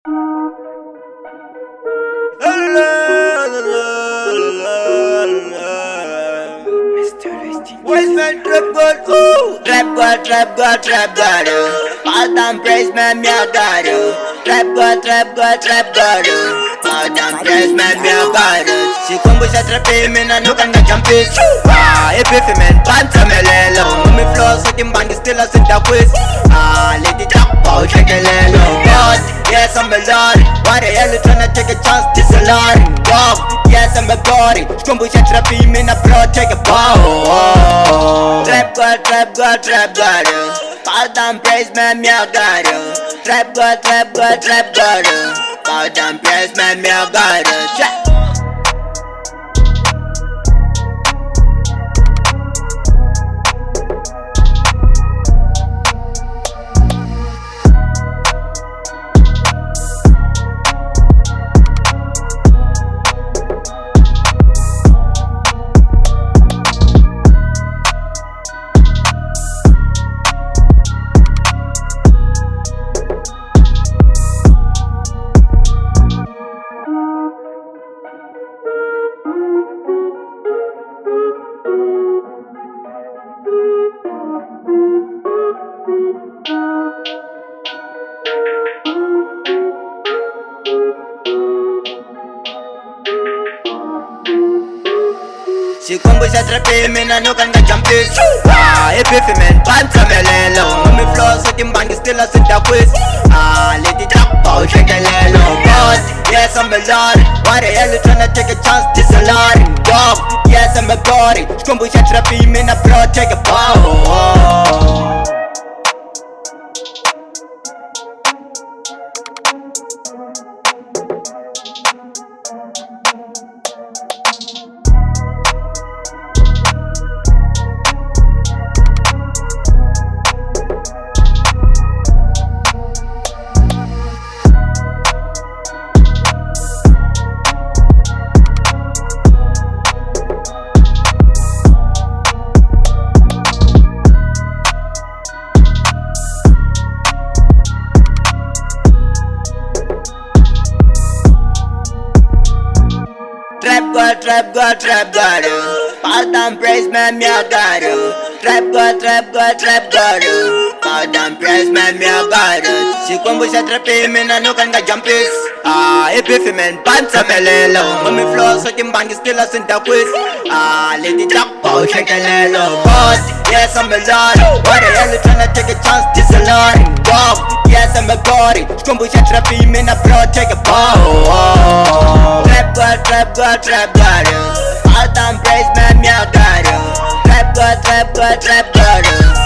Where's my trap god? Ooh, trap god. All them praise man, me a god. Trap god. All them praise man, me a god. Sikumbusha trapi, me na nukanga champis. Epifi men, panta melelo. Mumi flow, so timbangi still a sinta quiz. Lady Jack, pow, check a lelo. God, yes I'm a lord. Why the hell you tryna take a chance? This a lord. God, yes I'm a body. Sikumbusha trapi, me na pro, take a bow. Trap god. All them praise man, me a god. Trap god. All them praise man, me a god. Sikumbusha trapi, me na nukanga champis. Epifi men, panta melelo. Mumi flow, so timbangi still a sinta quiz. Lady Jack, pow, check a lelo. God, yes I'm a lord. Why the hell you tryna take a chance? This a lord. God, yes I'm a body. Sikumbusha trapi, me na pro, take a bow. Trap god. All them praise man, me a god. Trap god. All them praise man, me a god. Sikumbusha trapi, me na nukanga champis. Epifi men, panta melelo. Mumi flow, so timbangi still a sinta quiz. Lady Jack, pow, check a lelo. God, yes I'm a lord. Why the hell you tryna take a chance? This a lord. God, yes I'm a body. Sikumbusha trapi, me na pro, take a bow. Trap god. All them praise man, me a god. Trap god.